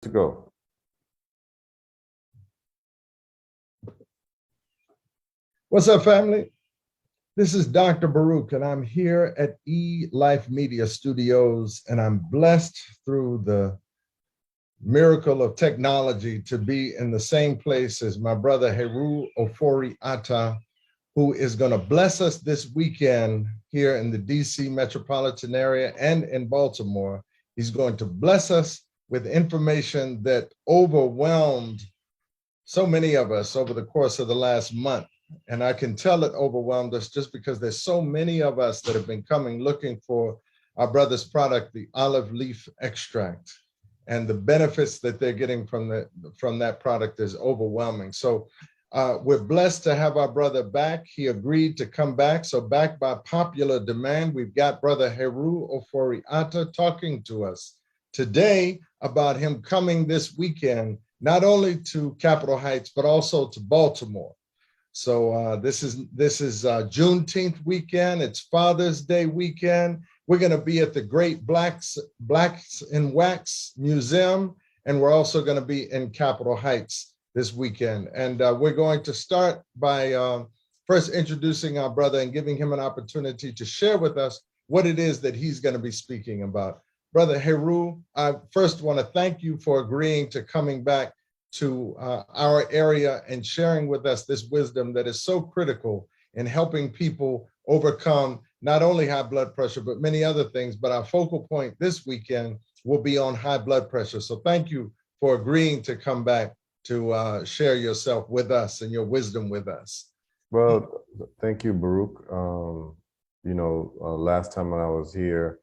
To go. What's up, family? This is Dr. Baruch, and I'm here at eLife Media Studios, and I'm blessed through the miracle of technology to be in the same place as my brother Heru Ofori Atta, who is going to bless us this weekend here in the DC metropolitan area and in Baltimore. He's going to bless us with information that overwhelmed so many of us over the course of the last month. And I can tell it overwhelmed us just because there's so many of us that have been coming looking for our brother's product, the olive leaf extract. And the benefits that they're getting from that product is overwhelming. So we're blessed to have our brother back. He agreed to come back. So back by popular demand, we've got Brother Heru Ofori Atta talking to us today about him coming this weekend, not only to Capitol Heights, but also to Baltimore. So this is Juneteenth weekend. It's Father's Day weekend. We're going to be at the Great Blacks in Wax Museum, and we're also going to be in Capitol Heights this weekend. And we're going to start by first introducing our brother and giving him an opportunity to share with us what it is that he's going to be speaking about. Brother Heru, I first want to thank you for agreeing to coming back to our area and sharing with us this wisdom that is so critical in helping people overcome not only high blood pressure, but many other things. But our focal point this weekend will be on high blood pressure. So thank you for agreeing to come back to share yourself with us and your wisdom with us. Well, thank you, Baruch. Last time when I was here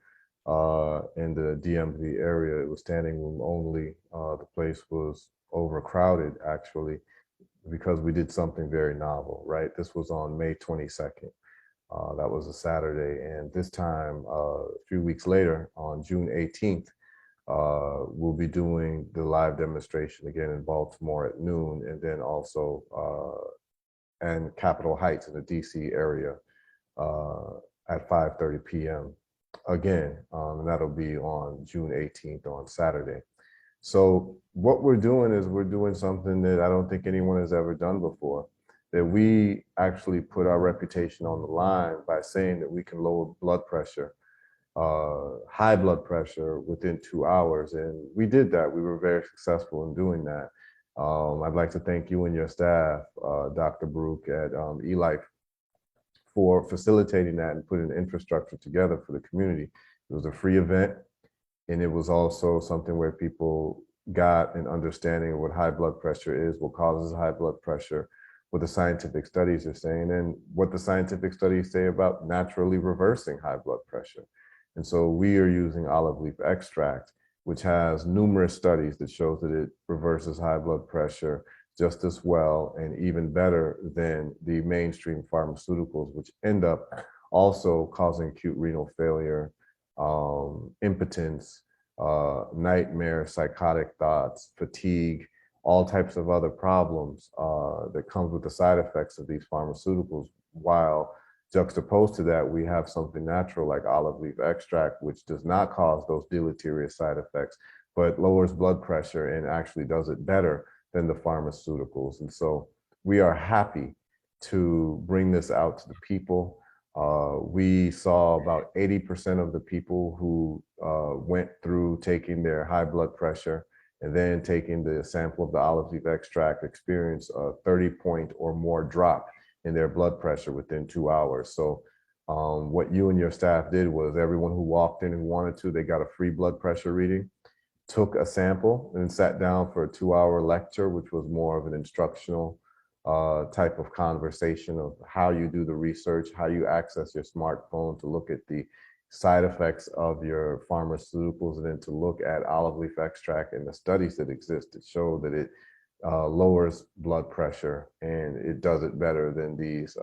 in the DMV area, it was standing room only. The place was overcrowded, actually, because we did something very novel, right? This was on May 22nd. That was a Saturday. And this time, a few weeks later, on June 18th, we'll be doing the live demonstration again in Baltimore at noon, and then also in Capitol Heights in the DC area at 5:30 p.m. again, and that'll be on June 18th on Saturday. So what we're doing is we're doing something that I don't think anyone has ever done before, that we actually put our reputation on the line by saying that we can lower blood pressure, high blood pressure within 2 hours. And we did that. We were very successful in doing that. I'd like to thank you and your staff, Dr. Baruch at eLife, for facilitating that and putting infrastructure together for the community. It was a free event. And it was also something where people got an understanding of what high blood pressure is, what causes high blood pressure, what the scientific studies are saying, and what the scientific studies say about naturally reversing high blood pressure. And so we are using olive leaf extract, which has numerous studies that shows that it reverses high blood pressure just as well and even better than the mainstream pharmaceuticals, which end up also causing acute renal failure, impotence, nightmare, psychotic thoughts, fatigue, all types of other problems that comes with the side effects of these pharmaceuticals. While juxtaposed to that, we have something natural like olive leaf extract, which does not cause those deleterious side effects, but lowers blood pressure and actually does it better than the pharmaceuticals. And so we are happy to bring this out to the people. We saw about 80% of the people who went through taking their high blood pressure and then taking the sample of the olive leaf extract experience a 30-point or more drop in their blood pressure within 2 hours. So what you and your staff did was everyone who walked in and wanted to, they got a free blood pressure reading, took a sample and sat down for a 2-hour lecture, which was more of an instructional type of conversation of how you do the research, how you access your smartphone to look at the side effects of your pharmaceuticals, and then to look at olive leaf extract and the studies that exist that show that it lowers blood pressure and it does it better than these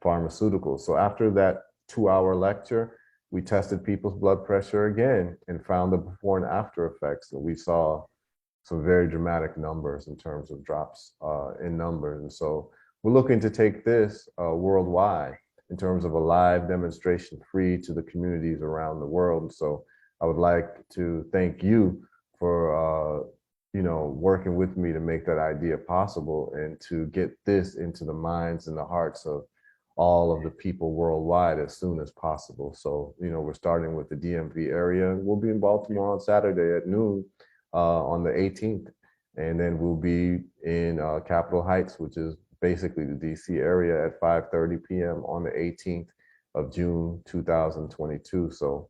pharmaceuticals. So after that 2-hour lecture, we tested people's blood pressure again and found the before and after effects. And we saw some very dramatic numbers in terms of drops in numbers. And so we're looking to take this worldwide in terms of a live demonstration free to the communities around the world. And so I would like to thank you for working with me to make that idea possible and to get this into the minds and the hearts of all of the people worldwide as soon as possible. So, we're starting with the DMV area. We'll be in Baltimore on Saturday at noon on the 18th. And then we'll be in Capitol Heights, which is basically the DC area, at 5:30 p.m. on the 18th of June 2022. So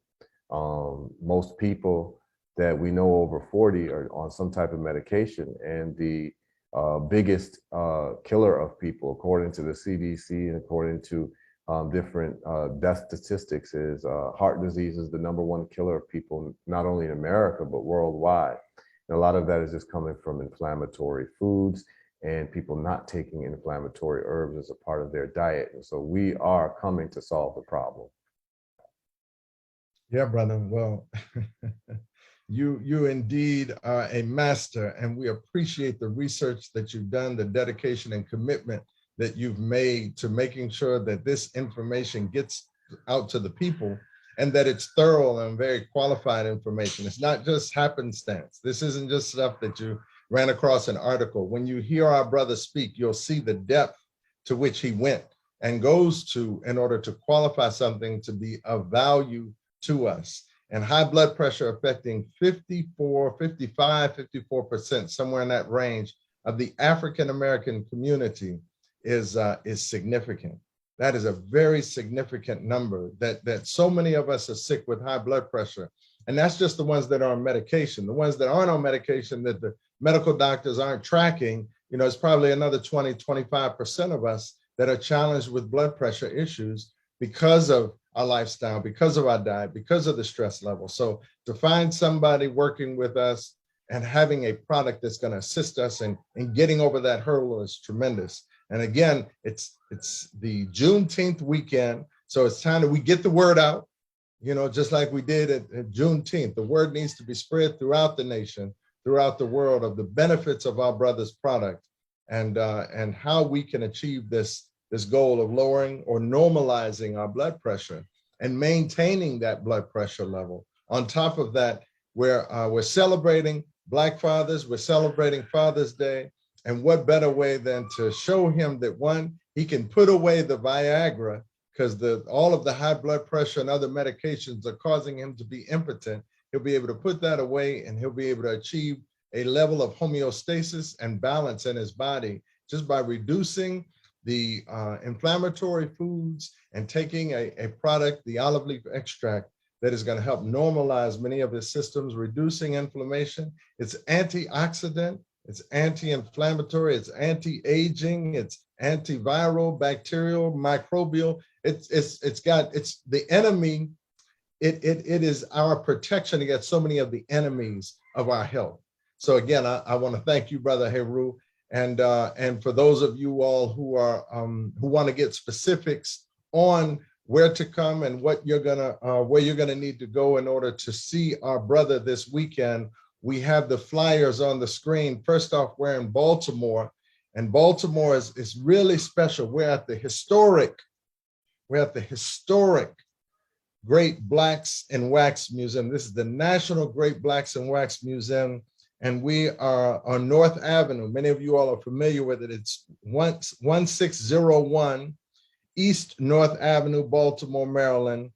most people that we know over 40 are on some type of medication. And the biggest killer of people, according to the CDC and according to different death statistics, is heart disease is the #1 killer of people, not only in America, but worldwide. And a lot of that is just coming from inflammatory foods and people not taking inflammatory herbs as a part of their diet. And so we are coming to solve the problem. Yeah, brother. Well, you indeed are a master, and we appreciate the research that you've done, the dedication and commitment that you've made to making sure that this information gets out to the people and that it's thorough and very qualified information. It's not just happenstance. This isn't just stuff that you ran across an article. When you hear our brother speak, you'll see the depth to which he went and goes to in order to qualify something to be of value to us. And high blood pressure affecting 54%, somewhere in that range of the African-American community is significant. That is a very significant number, that so many of us are sick with high blood pressure. And that's just the ones that are on medication. The ones that aren't on medication that the medical doctors aren't tracking, it's probably another 20, 25% of us that are challenged with blood pressure issues because of our lifestyle, because of our diet, because of the stress level. So to find somebody working with us and having a product that's going to assist us in getting over that hurdle is tremendous. And again, it's the Juneteenth weekend. So it's time that we get the word out, just like we did at Juneteenth. The word needs to be spread throughout the nation, throughout the world, of the benefits of our brother's product and how we can achieve this goal of lowering or normalizing our blood pressure and maintaining that blood pressure level. On top of that, we're celebrating Black fathers, we're celebrating Father's Day. And what better way than to show him that, one, he can put away the Viagra, because all of the high blood pressure and other medications are causing him to be impotent. He'll be able to put that away, and he'll be able to achieve a level of homeostasis and balance in his body just by reducing the inflammatory foods and taking a product, the olive leaf extract, that is going to help normalize many of his systems, reducing inflammation. It's antioxidant, it's anti-inflammatory, it's anti-aging, it's antiviral, bacterial, microbial. It's the enemy. It is our protection against so many of the enemies of our health. So again, I want to thank you, Brother Heru, and for those of you all who want to get specifics on where to come and where you're gonna need to go in order to see our brother this weekend, we have the flyers on the screen. First off, we're in Baltimore, and Baltimore is really special. We're at the historic Great Blacks in Wax Museum. This is the National Great Blacks in Wax Museum, and we are on North Avenue. Many of you all are familiar with it. It's 1601 East North Avenue, Baltimore, Maryland.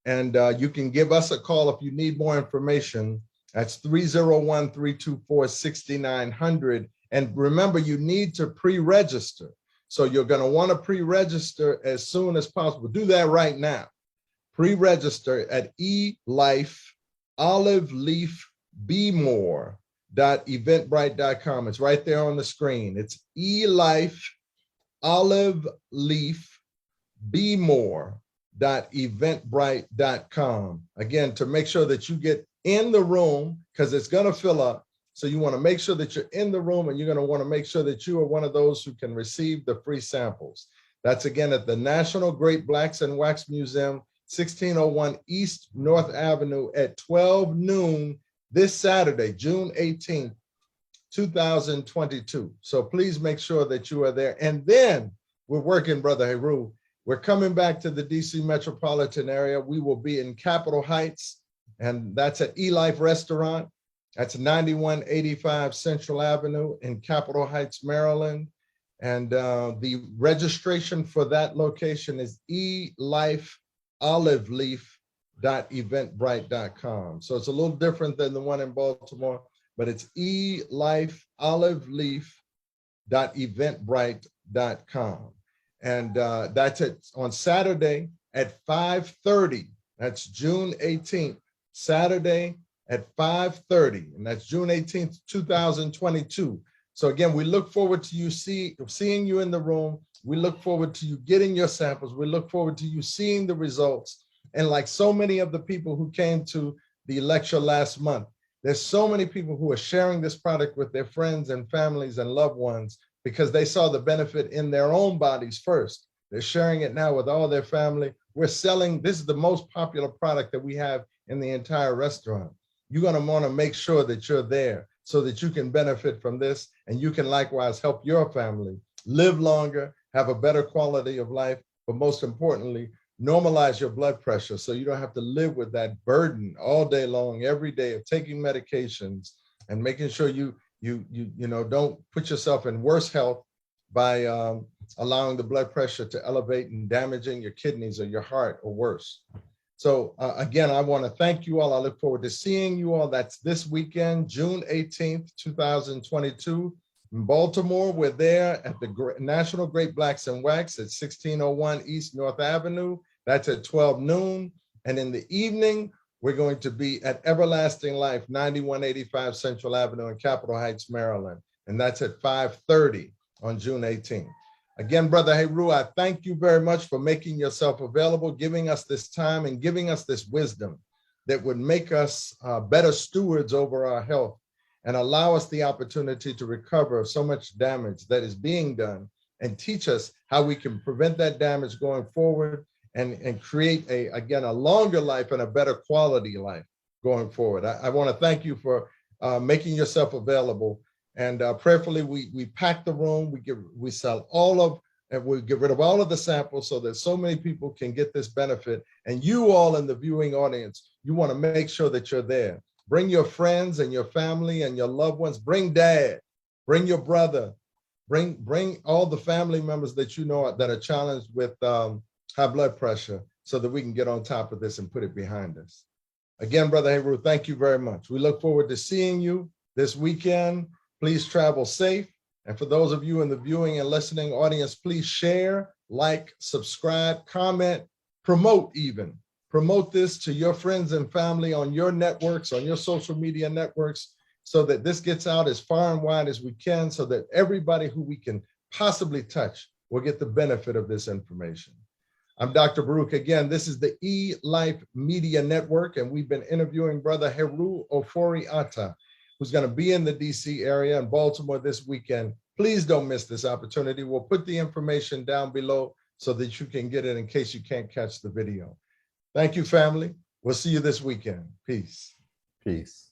And you can give us a call if you need more information. That's 301-324-6900. And remember, you need to pre-register. So you're going to want to pre-register as soon as possible. Do that right now. Pre-register at elifeoliveleafbemore.eventbrite.com. It's right there on the screen. It's elifeoliveleafbemore.eventbrite.com. Again, to make sure that you get in the room, because it's going to fill up. So you want to make sure that you're in the room, and you're going to want to make sure that you are one of those who can receive the free samples. That's again at the National Great Blacks and Wax Museum, 1601 East North Avenue at 12 noon this Saturday, June 18th, 2022. So please make sure that you are there. And then we're working, Brother Heru. We're coming back to the DC metropolitan area. We will be in Capitol Heights, and that's at eLife Restaurant. That's 9185 Central Avenue in Capitol Heights, Maryland. And the registration for that location is elifeoliveleaf.eventbrite.com. So it's a little different than the one in Baltimore, but it's elifeoliveleaf.eventbrite.com. And that's it on Saturday at 5:30. That's June 18th, Saturday at 5:30, and that's June 18th, 2022. So again, we look forward to you seeing you in the room. We look forward to you getting your samples. We look forward to you seeing the results. And like so many of the people who came to the lecture last month, there's so many people who are sharing this product with their friends and families and loved ones because they saw the benefit in their own bodies first. They're sharing it now with all their family. We're selling, this is the most popular product that we have in the entire restaurant. You're going to want to make sure that you're there so that you can benefit from this, and you can likewise help your family live longer, have a better quality of life, but most importantly, normalize your blood pressure so you don't have to live with that burden all day long, every day of taking medications and making sure you don't put yourself in worse health by allowing the blood pressure to elevate and damaging your kidneys or your heart or worse. So again, I want to thank you all. I look forward to seeing you all. That's this weekend, June 18th, 2022. In Baltimore, we're there at the National Great Blacks in Wax at 1601 East North Avenue. That's at 12 noon. And in the evening, we're going to be at Everlasting Life, 9185 Central Avenue in Capitol Heights, Maryland. And that's at 5:30 on June 18th. Again, Brother Heru, I thank you very much for making yourself available, giving us this time and giving us this wisdom that would make us better stewards over our health and allow us the opportunity to recover so much damage that is being done and teach us how we can prevent that damage going forward and create, a longer life and a better quality life going forward. I want to thank you for making yourself available. And prayerfully, we pack the room, we sell and we get rid of all of the samples so that so many people can get this benefit. And you all in the viewing audience, you want to make sure that you're there. Bring your friends and your family and your loved ones. Bring dad, bring your brother, bring all the family members that you know that are challenged with high blood pressure so that we can get on top of this and put it behind us. Again, Brother Heru, thank you very much. We look forward to seeing you this weekend. Please travel safe. And for those of you in the viewing and listening audience, please share, like, subscribe, comment, promote even. Promote this to your friends and family on your networks, on your social media networks, so that this gets out as far and wide as we can, so that everybody who we can possibly touch will get the benefit of this information. I'm Dr. Baruch. Again, this is the eLife Media Network, and we've been interviewing Brother Heru Ofori Atta, who's going to be in the DC area and Baltimore this weekend. Please don't miss this opportunity. We'll put the information down below so that you can get it in case you can't catch the video. Thank you, family. We'll see you this weekend. Peace. Peace.